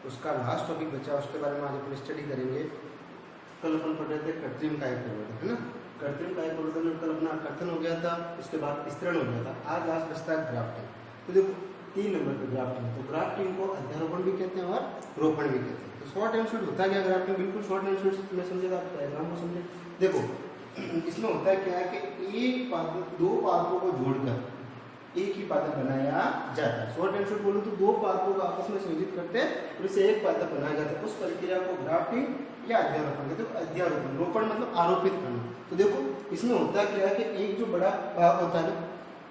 उसका last topic बचा, उसके बारे में आज अपन स्टडी करेंगे। कल अपन पढ़ रहे थे कृत्रिम कायिक प्रवर्धन, है ना। कृत्रिम कायिक प्रवर्धन में कल अपना कर्तन हो गया था, उसके बाद विस्तरण हो गया था। आज लास्ट बचता है ग्राफ्टिंग। तो देखो 3 नंबर पे ग्राफ्टिंग, तो ग्राफ्टिंग को अध्यारोपण भी कहते हैं और रोपण भी कहते हैं। तो शॉर्ट एंड स्वीट होता क्या ग्राफ्टिंग, बिल्कुल शॉर्ट एंड स्वीट में समझेगा, आप डायग्राम को समझे। देखो इसमें होता है क्या है कि एक पादप 2 पादपों को जोड़कर एक ही पादप बनाया जाता है। शॉर्ट एंड शॉर्ट बोलूं तो 2 पादपों को आपस में संयोजित करते हैं और इससे एक पादप बनाया जाता है। उस प्रक्रिया को ग्राफ्टिंग या अध्यारोपण कहते हैं। अध्यारोपण, रोपण मतलब आरोपित करना। तो देखो इसमें होता क्या है कि एक जो बड़ा भाग होता है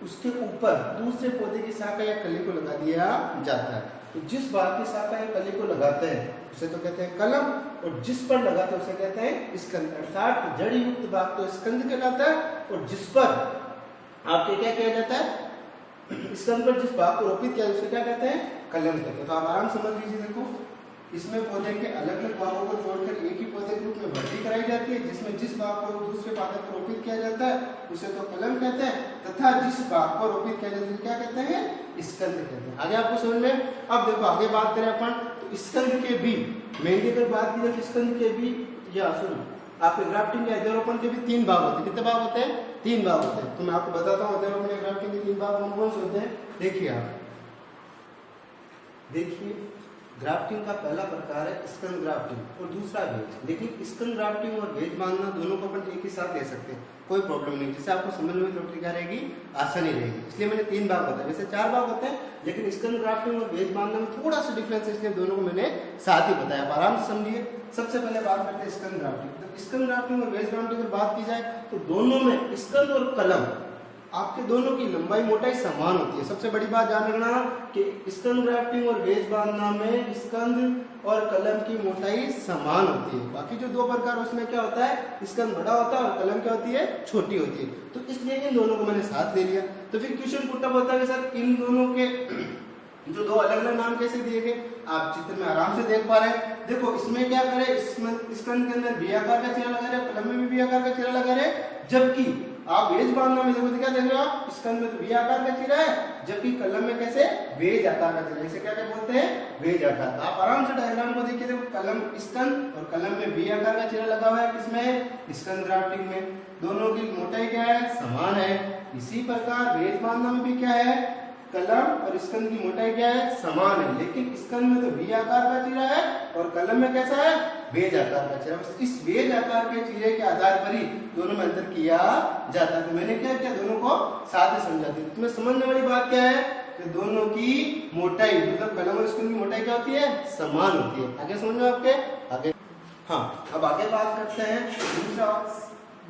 उसके ऊपर दूसरे पौधे की शाखा या कली को लगा दिया जाता है। तो जिस भाग की शाखा या कली को लगाते हैं उसे तो कहते हैं कलम, और जिस पर लगाते हैं उसे कहते हैं स्कंद। अर्थात जड़ युक्त भाग तो स्कंद कहलाता है, और जिस पर आपके क्या किया जाता है, स्कंद पर जिस भाग को रोपित किया उसे क्या कहते हैं, कलम कहते हैं। तो आप आराम समझ लीजिए। देखो इसमें पौधे के अलग अलग भागों को जोड़कर एक ही पौधे के रूप में भर्ती कराई जाती है, जिसमें जिस भाग को दूसरे पादप पर रोपित किया जाता है उसे तो कलम कहते हैं, तथा जिस भाग को रोपित किया जाता है क्या कहते हैं, स्कंद कहते हैं। आगे आपको समझ में। अब देखो आगे बात करें अपन तो स्कंद के भी मेनली अगर बात की जाए स्कंद के भी या सुनो आपके ग्राफ्टिंग या अध्यारोपण के भी 3 भाग होते हैं। कितने भाग होते हैं, 3 भाग होते हैं। तो मैं आपको बताता हूँ अध्यारोपण या ग्राफ्टिंग के 3 भाग कौन कौन से होते हैं। देखिए आप देखिए ग्राफ्टिंग का पहला प्रकार है स्कंद ग्राफ्टिंग और दूसरा वेज। लेकिन स्कंद ग्राफ्टिंग और वेज बांधना दोनों को अपन एक ही साथ ले सकते हैं, कोई प्रॉब्लम नहीं। जिससे आपको समझ में थोड़ी क्या रहेगी, आसानी रहेगी। इसलिए मैंने 3 भाग बताया, वैसे 4 भाग होते हैं, लेकिन स्कंद ग्राफ्टिंग और वेज बांधना में थोड़ा सा डिफरेंस है, इसलिए दोनों को मैंने साथ ही बताया। आराम से समझिए। सबसे पहले बात करते हैं स्कंद ग्राफ्टिंग। तो स्कंद ग्राफ्टिंग और वेज ग्राफ्टिंग की बात की जाए तो दोनों में स्कंद और कलम आपके दोनों की लंबाई मोटाई समान होती है। सबसे बड़ी बात ध्यान रखना कि स्कंद ग्राफ्टिंग और वेज बांधना में स्कंद और कलम की मोटाई समान होती है। बाकी जो 2 प्रकार उसमें क्या होता है, स्कंद बड़ा होता है और कलम क्या होती है, छोटी होती है। तो इसलिए इन दोनों को मैंने साथ ले लिया। तो फिर क्वेश्चन पुटअप होता है कि सर इन दोनों के जो 2 अलग अलग नाम कैसे दिए गए, आप चित्र में आराम से देख पा रहे हैं। देखो इसमें क्या करें, इसमें स्कंद के अंदर वी आकार का चेहरा लगा रहे, कलम में भी वी आकार का चेहरा लगा रहे, जबकि आप वेज बांधना में देखो तो क्या देख रहे हो आप, स्कंद में तो वी आकार का चेहरा है, जबकि कलम में कैसे वेज आकार का चेहरा। इसे क्या क्या बोलते हैं, वेज आकार। आप आराम से डायग्राम को देखिए। देखो कलम स्कंद और कलम में वी आकार का चेहरा लगा हुआ है, किसमें, स्कंद ग्राफ्टिंग में। दोनों की मोटाई क्या है, समान है। इसी प्रकार वेज बांधना में भी क्या है, कलम और स्कंद की मोटाई क्या है, समान है। लेकिन स्कंद में तो वी आकार का चेहरा है और कलम में कैसा है, वेज आकार का चेहरा। इस वेज आकार के चेहरे के आधार पर ही दोनों में अंतर किया जाता है। तो मैंने क्या किया, दोनों को साथ ही समझा दिया। तुम्हें समझने वाली बात क्या है कि दोनों की मोटाई मतलब कलम और स्कंद की मोटाई क्या होती है, समान होती है। आगे समझ में आपके आगे। हाँ अब आगे बात करते हैं दूसरा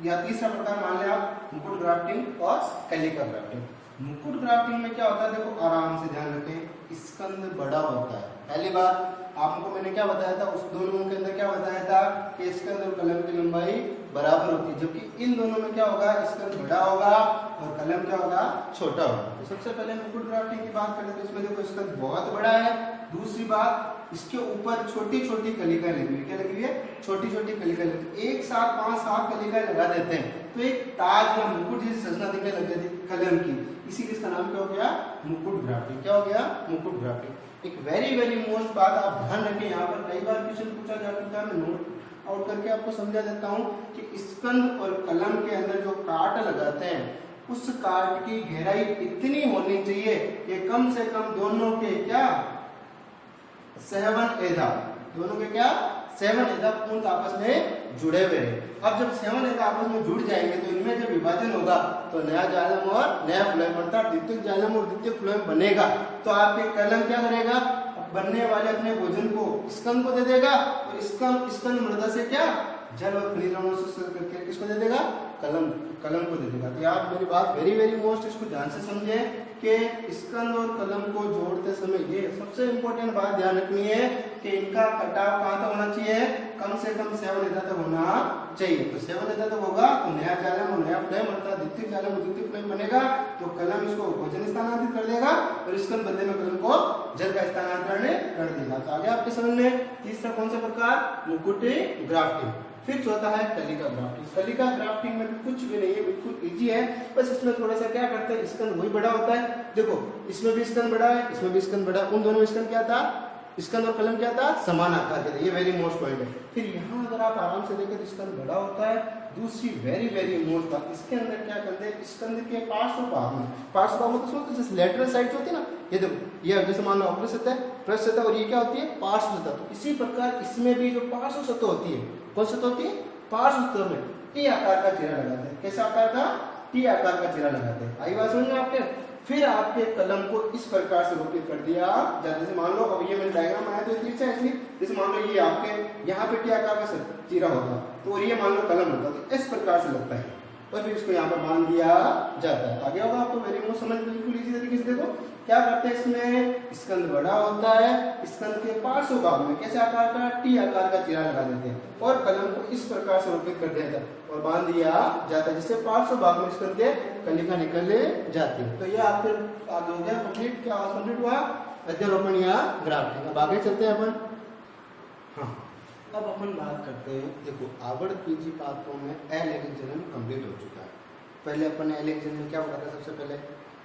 या तीसरा प्रकार, मान लिया आप मुकुट ग्राफ्टिंग और कलिका ग्राफ्टिंग। मुकुट ग्राफ्टिंग में क्या होता है, देखो आराम से ध्यान रखें, स्कंद बड़ा होता है। पहली बार आपको मैंने क्या बताया था, उस दोनों के अंदर क्या बताया था कि स्कंद और कलम की लंबाई बराबर होती है, जबकि इन दोनों में क्या होगा, स्कंद बड़ा होगा और कलम क्या होगा, छोटा होगा। तो सबसे पहले मुकुट ग्राफ्टिंग की बात करते हैं तो इसमें देखो स्कंद बहुत बड़ा है। दूसरी बात, इसके ऊपर छोटी छोटी कलिकाएं लगी हुई, क्या लगी हुई है, छोटी छोटी कलिकाएं लगी। एक साथ 5-7 कलिकाएं लगा देते हैं तो एक ताज या मुकुट जैसी संरचना दिखने लग जाती है कलम की। इसीलिए इसका नाम क्या हो गया, मुकुट ग्राफ्टिंग। क्या हो गया, मुकुट ग्राफ्टिंग। एक वेरी मोस्ट बात आप ध्यान रखें, यहाँ पर कई बार क्वेश्चन पूछा जा चुका है, मैं नोट आउट करके आपको समझा देता हूँ कि स्कंद और कलम के अंदर जो काट लगाते हैं उस काट की गहराई इतनी होनी चाहिए कि कम से कम दोनों के क्या 7 एधा, दोनों के क्या 7 एधा पूर्ण आपस में जुड़े हुए हैं। अब जब 7 एधा आपस में जुड़ जाएंगे तो इनमें जब विभाजन होगा तो नया जाइलम और नया फ्लोएम अर्थात द्वितीय जाइलम और द्वितीय फ्लोएम बनेगा। तो आपके कलम क्या करेगा, बनने वाले अपने भोजन को स्कंद को दे देगा और स्कंद मृदा से क्या जल और खनिज लवणों से करके किसको दे देगा, कलम को दे देगा। तो आप मेरी बात वेरी मोस्ट इसको ध्यान से समझे कि स्कंद और कलम को जोड़ते समय ये सबसे इंपॉर्टेंट बात ध्यान रखनी है कि इनका कटाव कहाँ तक होना चाहिए, कम से कम 7 एधा तक होना चाहिए। तो 7 एधा तक होगा तो नया जाइलम और नया फ्लोएम अर्थात द्वितीय जाइलम और द्वितीय फ्लोएम बनेगा। तो कलम इसको भोजन स्थानांतरित कर देगा और स्कंद बदले में कलम को जल का स्थानांतरण कर देगा। तो आगे आपके समझ में तीसरा कौन सा प्रकार, मुकुट ग्राफ्टिंग। फिर चौथा है कलिका ग्राफ्टिंग। कलिका ग्राफ्टिंग में कुछ भी नहीं है, बिल्कुल इजी है। बस इसमें थोड़ा सा क्या करते हैं, स्कंद वही बड़ा होता है। देखो इसमें भी स्कंद बड़ा है, इसमें भी स्कंद बड़ा है। उन दोनों में स्कंद क्या था, स्कंद और कलम क्या था, समान आकार के थे। ये वेरी मोस्ट पॉइंट है। फिर यहाँ अगर आप आराम से देखें तो स्कंद बड़ा होता है। दूसरी वेरी वेरी मोस्ट बात, इसके अंदर क्या करते हैं, स्कंद के पार्श्व भाग में, पार्श्व भाग में तो समझते जैसे लेटरल साइड जो होती है ना, ये देखो ये जैसे मान लो अग्र सतह है, पृष्ठ सतह, और ये क्या होती है, पार्श्व सतह। तो इसी प्रकार इसमें भी जो पार्श्व सतह होती है, कौन सतह होती है, पार्श्व सतह में टी आकार का चेहरा लगाते हैं। कैसे आकार का, टी आकार का चेहरा लगाते हैं। आई बात समझ में आपके। फिर आपके कलम को इस प्रकार से रोटेट कर दिया, जैसे मान लो अब ये मैंने डायग्राम बनाया तो तिरछा है इसलिए, जैसे मान लो ये आपके यहाँ पे टी आकार का चीरा होगा, तो और ये मान लो कलम होगा, तो इस प्रकार से लगता है और फिर इसको यहाँ पर बांध दिया जाता है। आगे होगा आपको वेरी मोस्ट समझ बिल्कुल इसी तरीके से। देखो क्या करते हैं, इसमें स्कंद बड़ा होता है, स्कंद के पार्श्व भाग में कैसे आकार का, टी आकार का चीरा लगा देते हैं और कलम को इस प्रकार से रोटेट कर दिया जाता है और बांध दिया जाता है, जिससे पार्श्व भाग में स्कंद के कलिका निकल जाती है। तो ये आपके आगे हो गया कंप्लीट। क्या कंप्लीट हुआ, अध्यारोपण या ग्राफ्टिंग। अब आगे चलते हैं अपन। हाँ, अब अपन बात करते हैं, देखो आवर्त पीजी पात्रों में एल एलिजन कंप्लीट हो चुका है। पहले अपन ने एल एलिजन में क्या पढ़ा था, सबसे पहले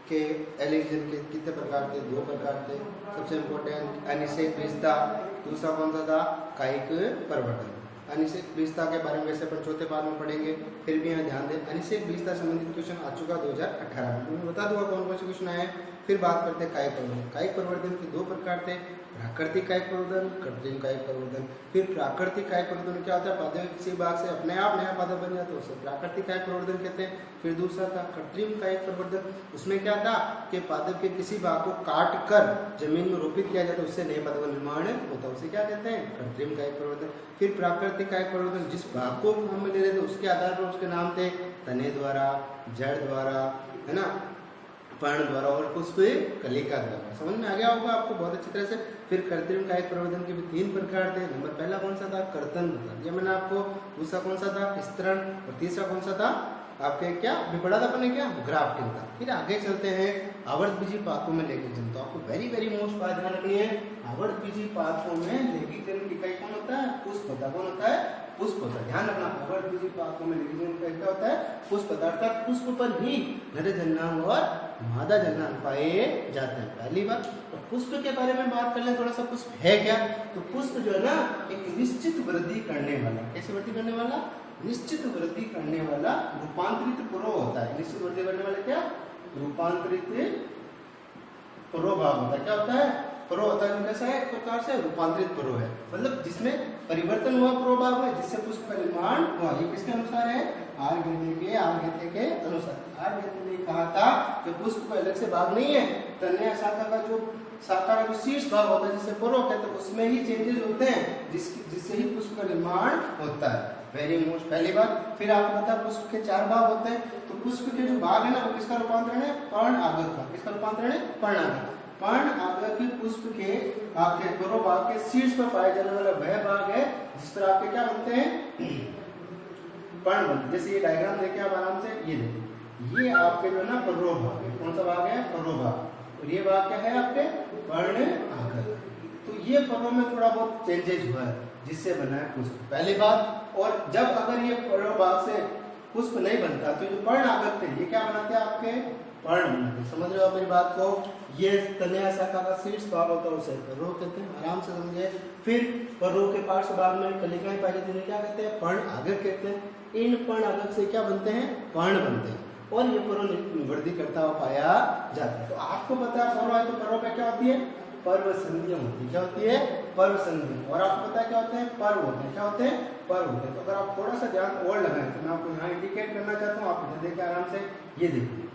कि एल एलिजन के कितने प्रकार थे, 2 प्रकार थे। सबसे इम्पोर्टेंट अनिषेक विशेषता, दूसरा कौन सा था, कायिक परिवर्तन। अनिषेक विशेषता के बारे में वैसे अपन चौथे पाठ में पढ़ेंगे, फिर भी यहाँ ध्यान दें। अनिषेक विशेषता संबंधित क्वेश्चन आ चुका 2018 में, मैं बता दूंगा कौन कौन से क्वेश्चन आए। फिर बात करते हैं कायिक परिवर्तन। कायिक परिवर्तन के 2 प्रकार थे, प्राकृतिक कायिक परिवर्तन, कृत्रिम कायिक परिवर्तन। फिर प्राकृतिक कायिक परिवर्तन क्या होता है, पादप किसी भाग से अपने आप नया पादप बन जाता है, उसे प्राकृतिक कायिक परिवर्तन कहते हैं। फिर दूसरा था कृत्रिम कायिक परिवर्तन, उसमें क्या था कि पादप के किसी भाग को काट कर जमीन में रोपित किया जाता है, उससे नए पादप का निर्माण होता है, उसे क्या कहते हैं, कृत्रिम कायिक परिवर्तन। फिर प्राकृतिक कायिक परिवर्तन, जिस भाग को हम ले रहे थे उसके आधार पर उसके नाम थे, तने द्वारा, जड़ द्वारा, है ना, पर्ण द्वारा और पुष्प कलिका द्वारा। समझ में आ गया होगा आपको बहुत अच्छी तरह से। फिर कृत्रिम कायिक परिवर्तन के भी 3 प्रकार थे। नंबर पहला कौन सा था, कर्तन था, ये मैंने आपको। दूसरा कौन सा था, स्तरण। और तीसरा कौन सा था आपके, क्या भी पढ़ा था अपने, क्या ग्राफ्टिंग था। फिर आगे चलते हैं आवर्त बीजी पादपों में लैंगिक जन्म। तो आपको वेरी वेरी मोस्ट बात ध्यान रखनी है, आवर्त बीजी पादपों में लैंगिक जन्म की इकाई कौन होता है, पुष्प होता है। कौन होता है, पुष्प होता है। ध्यान रखना, आवर्त बीजी पादपों में लैंगिक जन्म का क्या होता है, पुष्प होता है। अर्थात पुष्प पर ही नर जन्नांग और मादा जन्नांग पाए जाते हैं। पहली बात। तो पुष्प के बारे में बात कर लें थोड़ा सा, पुष्प है क्या। तो पुष्प जो है ना, एक निश्चित वृद्धि करने वाला, कैसे वृद्धि करने वाला, निश्चित वृद्धि करने वाला रूपांतरित पुरो होता है। निश्चित वृद्धि करने वाला क्या, रूपांतरित पुरोभाग होता है। क्या होता है, पुरो होता है। कैसा है, एक प्रकार से रूपांतरित पुरो है, मतलब जिसमें परिवर्तन हुआ पुरोभाग में, जिससे पुष्प का निर्माण हुआ। ये किसके अनुसार है, आर्यभट्ट के अनुसार। आर्यभट्ट ने कहा था कि पुष्प को अलग से भाग नहीं है, तने शाखा का जो शीर्ष भाग होता है जिसे पुरो कहते हैं, उसमें ही चेंजेस होते हैं, जिससे ही पुष्प का निर्माण होता है। वेरी मोस्ट पहली बात। फिर आपको पता है पुष्प के 4 भाग होते हैं। तो पुष्प के जो भाग है ना, वो किसका रूपांतरण है, पर्ण आगत का। किसका रूपांतरण है, पर्ण आगत। पर्ण आगत के पुष्प के आपके पुरो भाग के शीर्ष पर पाया जाने वाला वह भाग है जिस पर आपके क्या बनते हैं, पर्ण बनते। जैसे ये डायग्राम देखिए आप आराम से, ये देखिए, ये आपके जो ना पुरो भाग है। कौन सा भाग है, पुरो भाग। और ये भाग क्या है आपके, पर्ण आगत। तो ये परों में थोड़ा बहुत चेंजेज हुआ है, जिससे बना है पुष्प, पहली बात। और जब अगर ये परो भाग से पुष्प नहीं बनता तो जो पर्ण आगत थे ये क्या बनाते हैं, आपके पर्ण बनाते। समझ रहे हो मेरी बात को। ये तने शाखा का शीर्ष भाग होता है, उसे परो कहते हैं, आराम से समझे। फिर परो के पार्श्व भाग में कलिकाएं पाई जाती है, क्या कहते हैं, पर्ण आगत कहते हैं। इन पर्ण आगत से क्या बनते हैं, पर्ण बनते हैं, और ये परो वृद्धि करता हुआ पाया जाता है। तो आपको पता है परो है, तो परो पे क्या होती है, पर्व संधियां होती है। क्या होती है, पर्व संधि। और आपको पता है क्या होते हैं, पर्व होते हैं। क्या होते हैं, पर्व होते हैं। तो अगर आप थोड़ा सा ध्यान और लगाएं तो मैं आपको यहाँ इंडिकेट करना चाहता हूँ, आप इधर देखिए आराम से, ये देखिए,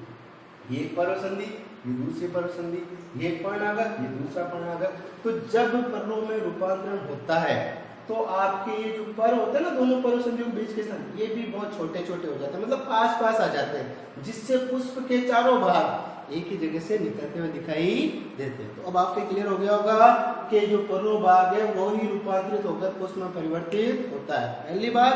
ये एक पर्व संधि, ये दूसरी पर्व संधि, ये एक पर्णागत, ये दूसरा पर्णागत। तो जब पर्वों में रूपांतरण होता है तो आपके ये जो पर्व होते हैं ना, दोनों पर्व संधियों के बीच के स्थान, ये भी बहुत छोटे छोटे हो जाते हैं, मतलब पास पास आ जाते हैं, जिससे पुष्प के चारों भाग एक ही जगह से निकलते हुए दिखाई देते हैं। तो अब आपको क्लियर हो गया होगा कि जो पर्व भाग है वो ही रूपांतरित होकर पुष्प में परिवर्तित होता है, पहली बात।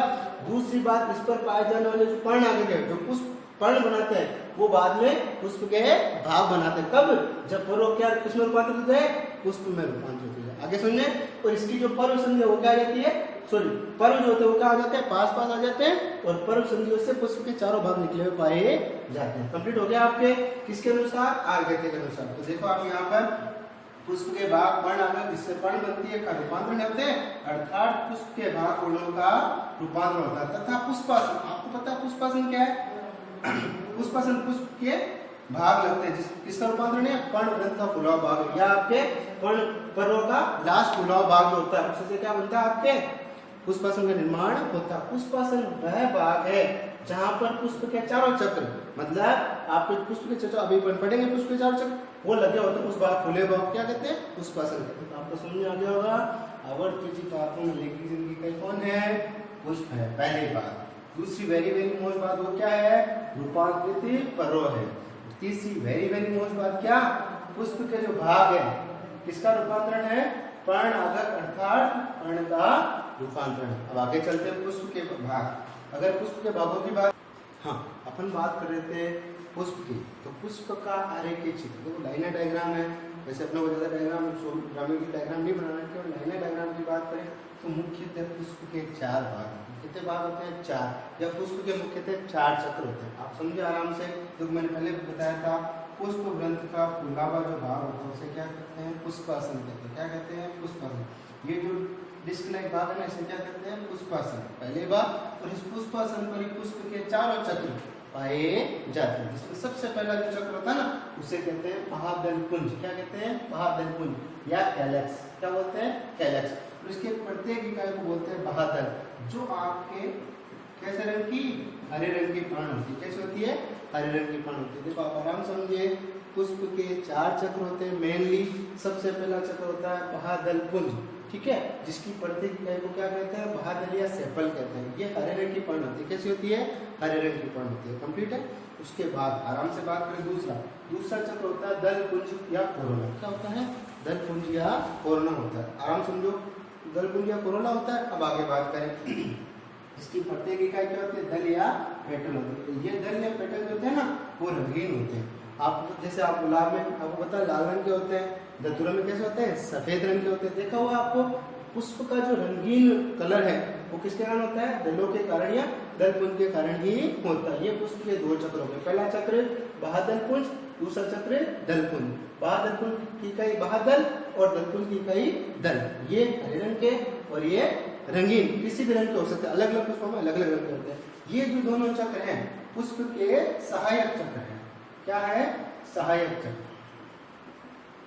दूसरी बात, इस पर पाए जाने वाले जो पर्ण आगत है, जो पुष्प पर्ण बनाते हैं, वो बाद में पुष्प के भाग बनाते हैं। कब, जब पर्व क्या किसमें रूपांतरित होता है, पुष्प में रूपांतरित होता है। आगे सुनिए। और इसकी जो पर्व संधि वो क्या आ जाती है, सॉरी, पर्व जो होते हैं वो क्या आ जाते हैं, पास पास आ जाते हैं, और पर्व संधियों से पुष्प के चारों भाग निकले हुए पाए जाते हैं। कंप्लीट हो गया आपके किसके अनुसार, आर्यभट्ट के अनुसार। तो देखो आप यहाँ पर पुष्प के भाग पर्ण आकर जिससे पर्ण बनती है का रूपांतरण होते हैं, अर्थात पुष्प के भाग पूर्णों का रूपांतरण होता है। तथा पुष्पासन, आपको पता है पुष्पासन क्या है? पुष्पासन पुष्प के भाग लगते हैं किसका रूपांतरण है? पर्ण ग्रंथ का फुलाव भाग, या आपके पर्णों का लास्ट फुलाव भाग जो होता है उससे क्या बनता है? आपके पुष्पासन का निर्माण होता है। पुष्पासन वह भाग है जहां पर पुष्प के चारों चक्र, मतलब आपके पुष्प के चक्र अभी पढ़ेंगे, पुष्प के चारों चक्र वो लगे होते हैं, उस भाग फूले भाग क्या कहते हैं? पुष्पासन कहते हैं। तो आपको समझ में आ गया होगा आवर्त पापों में लेखी जिंदगी का कौन है? पुष्प है, पहली बात। दूसरी वेरी वेरी मोस्ट बात वो क्या है? रूपांतरित पर्व है। तीसरी वेरी वेरी मोस्ट बात क्या? पुष्प के जो भाग है किसका रूपांतरण है? पर्ण आगत अर्थात पर्ण का रूपांतरण। अब आगे चलते हैं पुष्प के भाग। अगर पुष्प के भागों की बात, हाँ अपन बात कर रहे थे पुष्प की, तो पुष्प का आरेखीय चित्र तो लाइनर डायग्राम है। वैसे अपने को ज्यादा डायग्राम ज्यामिति डायग्राम नहीं बनाना, केवल लाइनर डायग्राम की बात करें तो मुख्यतः पुष्प के 4 भाग, कितने भाग होते हैं? 4। या पुष्प के मुख्यतः 4 चक्र होते हैं। आप समझे आराम से, जो मैंने पहले बताया था पुष्प ग्रंथ का फुलावा जो भाग होता है उसे क्या कहते हैं? पुष्पासन कहते हैं। क्या कहते हैं? पुष्पासन। ये जो डिस्क लाइक भाग है ना इसे क्या कहते हैं? पुष्पासन, पहले भाग। और इस पुष्पासन पर ही पुष्प के चारों चक्र पाए जाते हैं, जिसमें सबसे पहला जो चक्र होता है ना उसे कहते हैं महादल पुंज। क्या कहते हैं? महादल पुंज या कैलेक्स। क्या बोलते हैं? कैलेक्स। और इसके प्रत्येक इकाई को बोलते हैं महादल, जो आपके कैसे रंग की? हरे रंग की पर्ण होती है। कैसे होती है? हरे रंग की पर्ण होती है। देखो आप आराम समझिए, पुष्प के 4 चक्र होते हैं मेनली। सबसे पहला चक्र होता है महादल पुंज, ठीक है, जिसकी प्रत्येक इकाई को क्या कहते हैं? महादल या सेपल कहते हैं। ये हरे रंग की पर्ण होती है। कैसी होती है? हरे रंग की पर्ण होती है। कंप्लीट है। उसके बाद आराम से बात करें दूसरा चक्र होता है दल पुंज या कोरोना। क्या होता है? दल पुंज या कोरोना होता है। आराम समझो, दल पुंज या कोरोना होता है। अब आगे बात करें, इसकी प्रत्येक इकाई क्या होती है? दल या पेटल होती है। ये दल या पेटल जो होते हैं ना वो रंगीन होते हैं। आप जैसे आप गुलाब में आपको पता है लाल रंग के होते हैं, धतूरा में कैसे होते हैं? सफेद रंग के होते हैं। देखा हुआ आपको पुष्प का जो रंगीन कलर है वो किसके कारण होता है? दलों के कारण या दल पुंज के कारण ही होता है। ये पुष्प के 2 चक्र हो गए। पहला चक्र बाह्यदल पुंज, दूसरा चक्र दल पुंज। बाह्यदल पुंज की इकाई बाह्यदल और दल पुंज की इकाई दल। ये हरे रंग के और ये रंगीन किसी भी रंग के हो सकते हैं। अलग अलग पुष्पों में अलग अलग रंग के होते हैं। ये जो दोनों चक्र हैं पुष्प के सहायक चक्र हैं। क्या है? सहायक चक्र,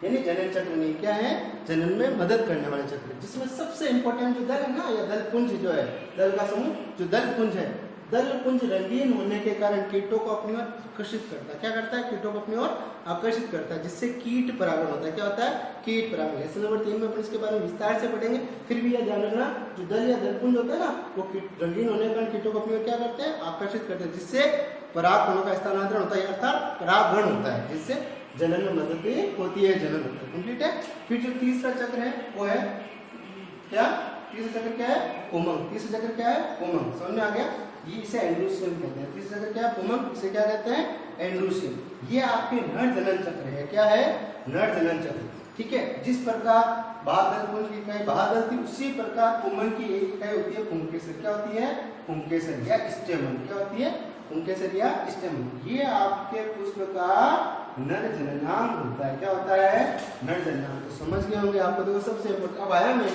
यानी जनन चक्र नहीं। क्या है? जनन में मदद करने वाले चक्र, जिसमें सबसे इंपॉर्टेंट जो दल है ना या दल पुंज जो है, दल का समूह जो दल पुंज है, दल पुंज रंगीन होने के कारण कीटों को अपनी ओर आकर्षित करता है। क्या करता है? कीटों को अपनी ओर आकर्षित करता है, जिससे कीट परागण होता है। क्या होता है? कीट परागण। लेसन नंबर 3 में अपन इसके बारे में विस्तार से पढ़ेंगे। फिर भी यह ध्यान रखना, जो दल या दल पुंज होता है ना वो रंगीन होने के कारण कीटों को अपनी ओर क्या करते हैं? आकर्षित करते हैं, जिससे परागकणों का स्थानांतरण होता है, अर्थात परागण होता है, जिससे जनन में मदद होती है, जनन होता है। कंप्लीट है। फिर जो तीसरा चक्र है वो है क्या? तीसरा चक्र क्या है? उमंग। तीसरा चक्र क्या है? उमंग। समझ में आ गया? ये इसे एंड्रोसियम कहते हैं। तीसरा चक्र क्या है? उमंग। इसे क्या कहते हैं? एंड्रोसियम। ये आपके नर जनन चक्र है। क्या है? नर जनन चक्र। ठीक है। जिस प्रकार बाह्यदल पुंज की इकाई बाह्यदल थी, उसी प्रकार उमंग की एक इकाई होती है पुंकेसर। क्या होती है? पुंकेसर या स्टेमन। क्या होती है? पुंकेसर या स्टेमन। ये आपके पुष्प का नर जननांग होता है। क्या होता है? नर जननांग। तो समझ गए होंगे आपको। देखो सबसे इम्पोर्टेंट अब आया मैं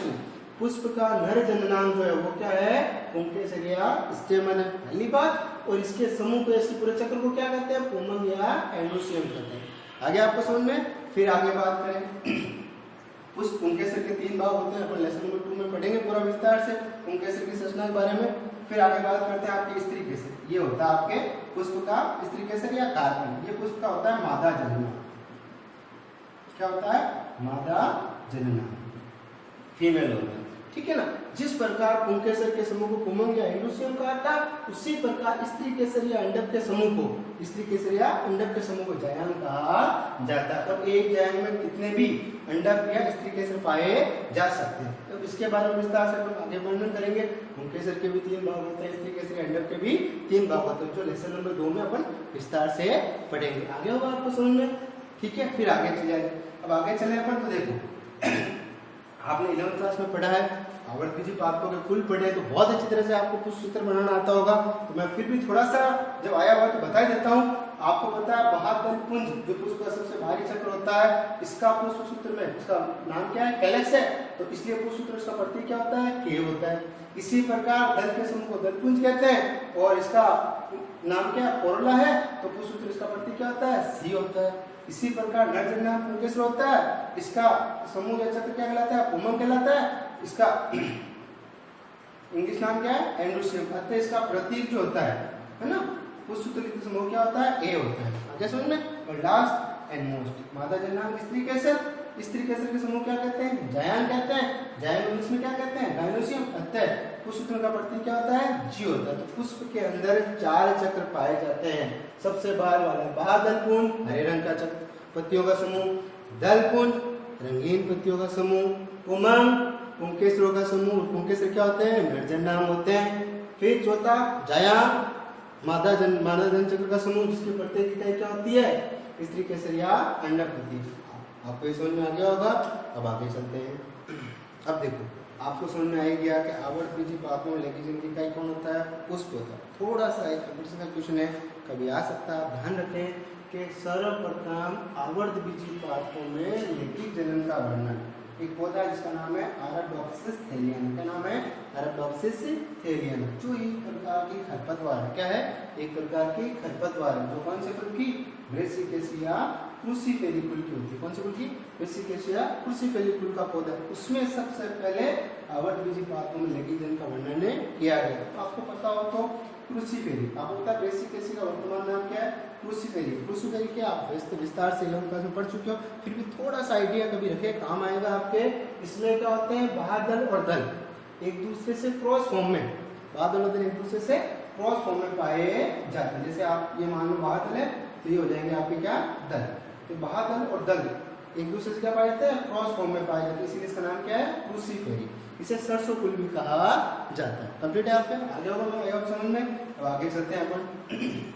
पुष्प का नर जननांग जो है वो क्या है? पुंकेसर या स्टेमन है, पहली बात। और इसके समूह को, इसके पूरे चक्र को क्या कहते हैं? पुमंग या एंड्रोसियम कहते हैं। आगे आपको समझ में। फिर आगे बात करें, पुष्प पुंकेसर के 3 भाग होते हैं। अपन लेसन नंबर 2 में पढ़ेंगे पूरा विस्तार से पुंकेसर की संरचना के बारे में। फिर आगे बात करते हैं आपके स्त्री केसर। ये होता है आपके पुष्प का स्त्री केसर या कार्पण। ये पुष्प का होता है मादा जनना। क्या होता है? मादा जनना, फीमेल होता है। ठीक है ना। जिस प्रकार पुंकेसर के समूह को पुमंग या एंड्रोसियम कहा था, उसी प्रकार स्त्री केसर या अंडक के समूह को, स्त्री केसर या अंडक के समूह को जायांग कहा जाता है। और एक जायांग में कितने भी अंडक या स्त्री केसर पाए जा सकते हैं। तो इसके बारे में विस्तार से हम आगे वर्णन करेंगे। पुंकेसर के भी 3 भाग होते हैं, स्त्री केसर अंडक के भी 3 भाग होते हैं, जो लेसन नंबर 2 में अपन विस्तार से पढ़ेंगे। आगे होगा आपको समझ में। ठीक है। फिर आगे चले जाए। अब आगे चले अपन तो देखो आपने 11th क्लास में पढ़ा है, आवर्त पापों के कुल पढ़े तो बहुत अच्छी तरह से आपको कुछ सूत्र बनाना आता होगा। तो मैं फिर भी थोड़ा सा जब आया हुआ तो बता देता हूँ। आपको पता है बाह्यदल पुंज जो पुष्प का सबसे भारी चक्र होता है, इसका पुष्प सूत्र में इसका नाम क्या है, कैलेक्स है, तो इसलिए पुष्प सूत्र इसका प्रतीक क्या होता है, के होता है। इसी प्रकार दल के समूह को दल पुंज कहते हैं और इसका नाम क्या है, कोरोला है, तो पुष्प सूत्र इसका प्रतीक क्या होता है, सी होता है। इसी प्रकार नरजन्य पुंकेसर होता है, इसका समूह या चक्र क्या कहलाता है, पुमम कहलाता है, इसका इंग्लिश नाम क्या है, एंड्रोसियम। अतः इसका प्रतीक जो होता है ना, पुष्प सूत्र समूह क्या होता है, ए होता है। आगे समझ में। और लास्ट एंड मोस्ट मादा जन्नांग स्त्री केसर, स्त्री केसर के समूह क्या कहते हैं, जायान कहते हैं। जायान इंग्लिश में क्या कहते हैं, गायनोसियम। अतः पुष्प सूत्र का प्रतीक क्या होता है, जी होता है। तो पुष्प के अंदर 4 चक्र पाए जाते हैं। सबसे बाहर वाला बाह्यदल पुंज, हरे रंग का चक्र पत्तियों का समूह, दल पुंज रंगीन पत्तियों का समूह, पुमंग पुंकेसरों का समूह। पुंकेसर क्या होते हैं, निर्जन्नांग होते हैं। फिर चौथा जायान मादा जन चक्र का समूह, जिसकी प्रत्येक इकाई क्या होती है, स्त्री केसर या अंडक। आपको समझ में आ गया होगा। अब आगे चलते हैं। अब देखो आपको समझ में आ गया कि आवर्तबीजी पादपों में लेखी जिनकी इकाई कौन होता है, पुष्प होता है। थोड़ा सा एक कंपटीशन का क्वेश्चन है, कभी आ सकता है। ध्यान रखें कि सर्वप्रथम आवर्तबीजी पादपों में लेखी जनन का वर्णन। एक पौधा है जिसका नाम है अरेबिडोप्सिस थैलियाना। क्या नाम है, अरेबिडोप्सिस थैलियाना, जो एक प्रकार की खरपतवार है। क्या है, एक प्रकार की खरपतवार है, जो कौन से कुल की, ब्रेसिकेसिया क्रूसीफेरी कुल की होती है। कौन से कुल की, ब्रेसिकेसिया क्रूसीफेरी कुल का पौधा है। उसमें सबसे पहले आवर्तबीजी पादपों में लेखी जनन का वर्णन किया गया। तो आपको पता हो तो क्रूसीफेरी, आपको पता है ब्रेसिकेसी का वर्तमान नाम क्या है, क्रूसीफेरी। क्रूसीफेरी के आप विस्तार से क्लास में पढ़ चुके हो, फिर भी थोड़ा सा आइडिया कभी रखे, काम आएगा आपके। इसमें क्या होते हैं, बाह्यदल और दल एक दूसरे से क्रॉस फॉर्म में, बाह्यदल और दल एक दूसरे से क्रॉस फॉर्म में पाए जाते हैं। जैसे आप ये मान लो बाह्यदल है, तो ये हो जाएंगे आपके क्या, दल। तो बाह्यदल और दल एक दूसरे से क्या पाए जाते हैं, क्रॉस फॉर्म में पाए जाते हैं, इसीलिए इसका नाम क्या है, क्रूसीफेरी। इसे सरसों कुल भी कहा जाता है। कंप्लीट है आपके, आगे होगा समझ में। अब आगे चलते हैं अपन।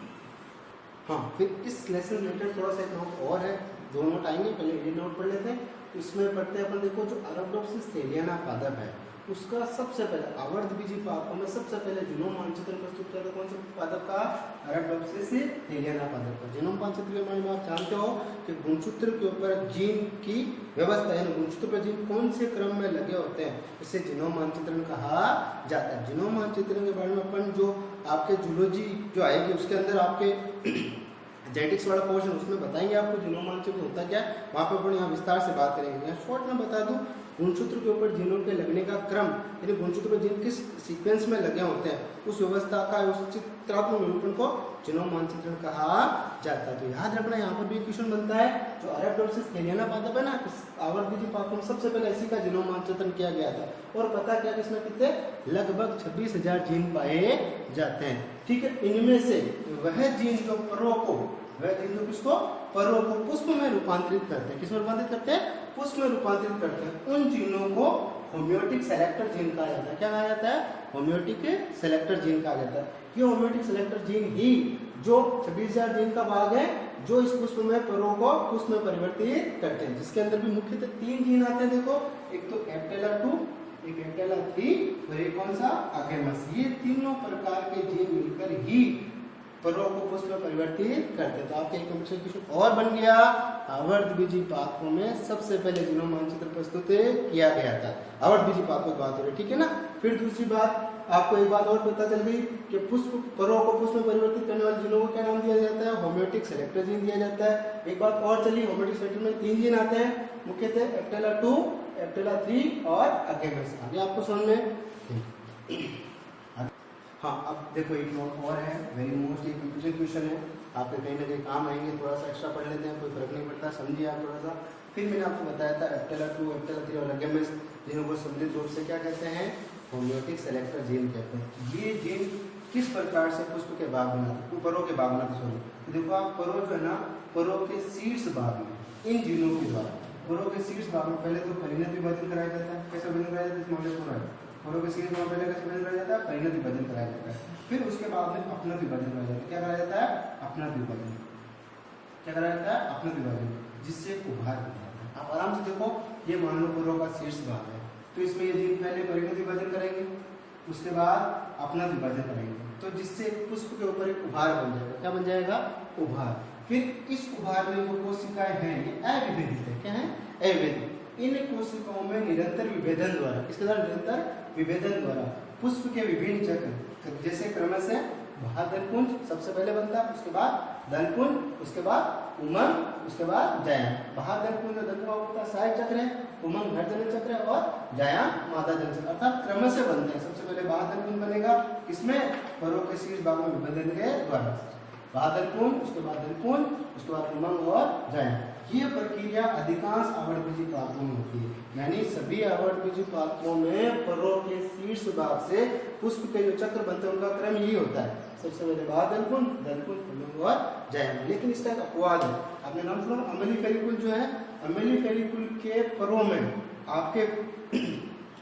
हाँ, फिर इस लेसन रिलेटेड थोड़ा सा एक नोट और है, 2 नोट आएंगे, पहले ये नोट पढ़ लेते हैं। तो इसमें पढ़ते हैं अपन, देखो जो अरेबिडोप्सिस थैलियाना पादप है, उसका सबसे पहले आवर्तबीजी पादपों में सबसे पहले जीनोम मानचित्र प्रस्तुत किया था। कौन से पादप का, अरेबिडोप्सिस थैलियाना पादप का। जीनोम मानचित्र के बारे में आप जानते हो कि गुणसूत्र के ऊपर जीन की व्यवस्था है, गुणसूत्र पर जीन कौन से क्रम में लगे होते हैं, इसे जीनोम मानचित्रण कहा जाता है। जीनोम मानचित्रण के बारे में अपन जो आपके जूलॉजी जो आएगी उसके अंदर आपके जेनेटिक्स वाला पोर्शन, उसमें बताएंगे आपको जीनोम मानचित्र होता क्या है, वहाँ पे अपन यहाँ विस्तार से बात करेंगे। यहाँ शॉर्ट में बता दूं, गुणसूत्र के ऊपर जीनों के लगने का क्रम, यानी गुणसूत्र पर जीन किस सीक्वेंस में लगे होते हैं, उस व्यवस्था का, उस चित्रात्मक निरूपण को जीनोम मानचित्रण कहा जाता है। तो याद रखना, यहाँ पर भी क्वेश्चन बनता है, जो अरेबिडोप्सिस थैलियाना पादप है ना, इस आवर्तबीजी पादपों में सबसे पहले इसी का जीनोम मानचित्रण किया गया था। और पता क्या कि इसमें कितने, लगभग 26,000 जीन पाए जाते हैं। ठीक है, इनमें से वह जीन जो परों को, वह जीन जो किसको, परों को पुष्प में रूपांतरित करते हैं। किसमें रूपांतरित करते हैं, पुष्प में रूपांतरित करते हैं। उन जीनों को होम्योटिक सेलेक्टर जीन कहा जाता है। क्या कहा जाता है, होम्योटिक सेलेक्टर जीन कहा जाता है। ये होम्योटिक सेलेक्टर जीन ही जो 26,000 जीन का भाग है, जो इस पुष्प में परों को पुष्प में परिवर्तित करते हैं, जिसके अंदर भी मुख्यतः 3 जीन आते हैं। देखो, एक तो एप्टेला 2, एक एप्टेला 3 और एक कौन सा, अगेमस। ये तीनों प्रकार के जीन मिलकर ही परों को पुष्प में परिवर्तित करते हैं। तो आपके एक क्वेश्चन और बन गया, आवर्तबीजी पादपों में सबसे पहले जीनोम मानचित्र प्रस्तुत किया गया था। आवर्तबीजी पादपों की बात हो रही, ठीक है ना। फिर दूसरी बात, आपको एक बात और पता चल गई कि पुष्प, परों को पुष्प में परिवर्तित करने वाले जीनों को क्या नाम दिया जाता है, होम्योटिक सेलेक्टर जीन दिया जाता है। एक बात और चली, होम्योटिक सेलेक्टर में 3 जीन आते हैं, मुख्यतः एप्टेला 2, एप्टेला 3 और अगेमस। आगे आपको समझ में। हाँ, अब देखो एक नोट और है, वेरी मोस्ट एक कंफ्यूजन क्वेश्चन है, आपके कहीं ना कहीं काम आएंगे। थोड़ा सा एक्स्ट्रा पढ़ लेते हैं, कोई फर्क नहीं पड़ता, समझिए आप थोड़ा सा। फिर मैंने आपको बताया था एप्टेला 2, एप्टेला 3 और अगेमस, जिन्हों को सम्मिलित रूप से क्या कहते हैं, होम्योटिक सेलेक्टर जीन कहते हैं। ये जीन किस प्रकार से पुष्प के भाग बनाते हैं, परों के भाग बनाते हैं। तो देखो आप, परों जो है ना, परों के शीर्ष भाग में इन जीनों के द्वारा, परों के शीर्ष भाग में पहले तो परिणत विभाजन कराया जाता है। कैसे विभाजन कराया जाता है, इस मामले को परों के शीर्ष भाग पहले कैसे विभाजन कराया जाता है, परिणत विभाजन कराया जाता है। फिर उसके बाद में अपनत विभाजन कराया जाता है। क्या कराया जाता है, अपनत विभाजन। क्या कराया जाता है, अपनत विभाजन, जिससे उभार होता है। आप आराम से देखो, ये मान लो परों का शीर्ष भाग है, तो इसमें ये जीन पहले परिणत विभाजन करेंगे, उसके बाद अपना विभाजन करेंगे, तो जिससे पुष्प के ऊपर एक उभार बन जाएगा। क्या बन जाएगा? उभार। फिर इस उभार में जो कोशिकाएं हैं ये अविभेदित है। क्या है? अविभेदित। इन कोशिकाओं में निरंतर विभेदन द्वारा, किसके द्वारा? निरंतर विभेदन द्वारा पुष्प के विभिन्न चक्र, जैसे क्रमश से बाह्यदलपुंज सबसे पहले बनता है, उसके बाद दलपुंज, उसके बाद उमंग, उसके बाद जायाम। बाह्यदलपुंज और दलपुंज होता है सहायक चक्र है, उमंग नरजनन चक्र है और जायाम मादाजनन चक्र, अर्थात क्रमश से बनते हैं। सबसे पहले बाह्यदलपुंज बनेगा, किसमें? परों के शीर्ष भाग में विभेदन के द्वारा। बाह्यदलपुंज, उसके बाद दलपुंज, उसके बाद उमंग और जायाम। ये प्रक्रिया अधिकांश आवृतबीजी पादपों में होती है, यानी सभी आवृतबीजी पादपों में परों के शीर्ष भाग से पुष्प के जो चक्र बनते हैं उनका क्रम यही होता है। सबसे पहले बाह्यदलपुंज, दलपुंज, उमंग और जायाम। लेकिन इसका एक अपवाद है, आपने नाम सुना? अम्लीय फेलिकुल जो है, अम्लीय फेलिकुल के परों में आपके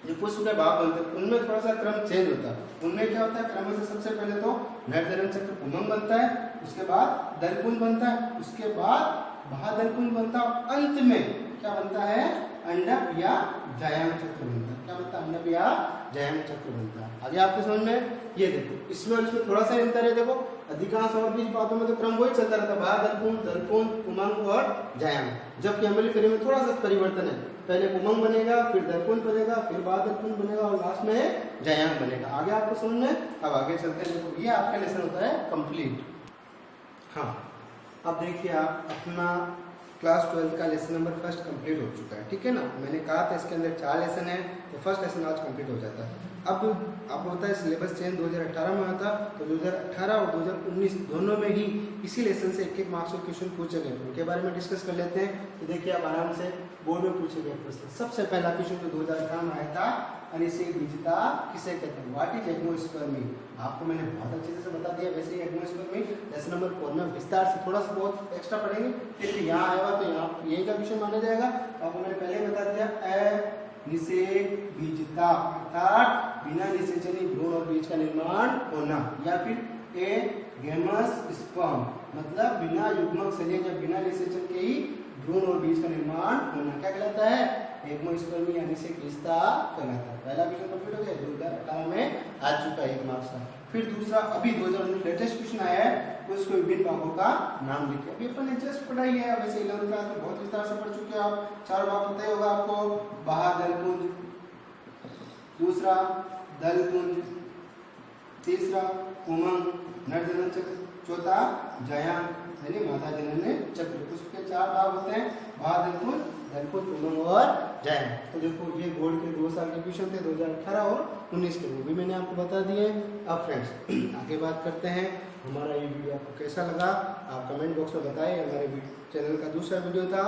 जो पुष्प के भाग बनते हैं उनमें थोड़ा सा क्रम चेंज होता है। उनमें क्या होता है? क्रम से सबसे पहले तो नरजनन चक्र उमंग बनता है, उसके बाद दलपुंज बनता है, उसके बाद बाह्यदलपुंज बनता है, अंत में क्या बनता है? अंडक या जायाम चक्र बनता है। क्या बनता है? अंडक या जायाम चक्र बनता है। आगे आपको समझ में? ये देखो, इसमें इसमें थोड़ा सा अंतर है। देखो अधिकांश आवृतबीजी पादपों में तो क्रम वही चलता रहता है, बाह्यदलपुंज, दलपुंज, उमंग और जायाम। जबकि अम्लीय फेलिकुल में थोड़ा सा परिवर्तन है, पहले उमंग बनेगा, फिर दलपुंज बनेगा, फिर बाह्यदलपुंज बनेगा और लास्ट में जायाम बनेगा। आगे आपको समझ में? अब आगे चलते हैं। देखो ये आपका लेसन होता है कंप्लीट। हाँ, अब देखिए आप अपना क्लास 12 का लेसन नंबर फर्स्ट कंप्लीट हो चुका है, ठीक है ना। मैंने कहा था इसके अंदर 4 लेसन है, तो फर्स्ट लेसन आज कंप्लीट हो जाता है। अब होता है सिलेबस चेंज 2018 में आता, तो 2018 और 2019 दोनों में ही इसी लेसन से एक मार्क्स के क्वेश्चन पूछे गए, उनके बारे में डिस्कस कर लेते हैं। तो देखिए आप आराम से बोर्ड में पूछे गए प्रश्न। सबसे पहला क्वेश्चन जो 2018 में आया था, अनिषेक बीजता किसे कहते हैं? What is agamospermy? आपको मैंने बहुत अच्छे से बता दिया। वैसे ही एग्मोस्पर्मी लेसन नंबर 4 में विस्तार से थोड़ा सा बहुत एक्स्ट्रा पढ़ेंगे, फिर यहाँ आएगा तो यहाँ यही का क्वेश्चन माना जाएगा। आपको मैंने पहले बता दिया अनिषेक बीजता अर्थात बिना निषेचनी भ्रूण और बीज का निर्माण होना, या फिर ए गेमस स्पर्म मतलब बिना युग्मक संयोजन या बिना निषेचन के ही भ्रूण और बीज का निर्माण होना। क्या कहलाता है? एग्मोस्पर्मी या अनिषेक बीजता कहलाता है। पहला क्वेश्चन कंप्लीट हो गया, 2018 में आ चुका है 1 मार्क्स का। फिर दूसरा अभी 2019 लेटेस्ट क्वेश्चन आया है, उसको विभिन्न भागों का नाम लिखिए। अभी अपन ने जस्ट पढ़ाई है, वैसे 11वीं क्लास में बहुत विस्तार से पढ़ चुके हैं आप। 4 भाग पता ही होगा आपको, बाह्यदलपुंज, दूसरा दलपुंज, तीसरा उमंग नरजनन चक्र, चौथा जायाम यानी मादाजनन चक्र। उसके 4 भाग होते हैं, बाह्यदलपुंज, दलपुंज, उमंग और जायाम। तो देखो ये बोर्ड के 2 साल के क्वेश्चन थे, 2018 और 19 के, वो भी मैंने आपको बता दिए। अब फ्रेंड्स आगे बात करते हैं, हमारा ये वीडियो आपको कैसा लगा आप कमेंट बॉक्स में बताएं। हमारे चैनल का दूसरा वीडियो था,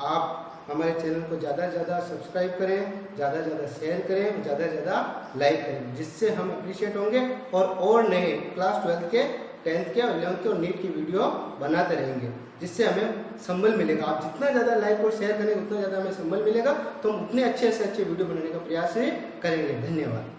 आप हमारे चैनल को ज़्यादा से ज़्यादा सब्सक्राइब करें, ज़्यादा से ज़्यादा शेयर करें, ज़्यादा से ज़्यादा लाइक करें, जिससे हम अप्रिशिएट होंगे और नए क्लास 12 के, 10th के और 11th के और नीट की वीडियो बनाते रहेंगे, जिससे हमें संबल मिलेगा। आप जितना ज़्यादा लाइक और शेयर करेंगे उतना ज़्यादा हमें संबल मिलेगा, तो हम उतने अच्छे से अच्छे वीडियो बनाने का प्रयास करेंगे। धन्यवाद।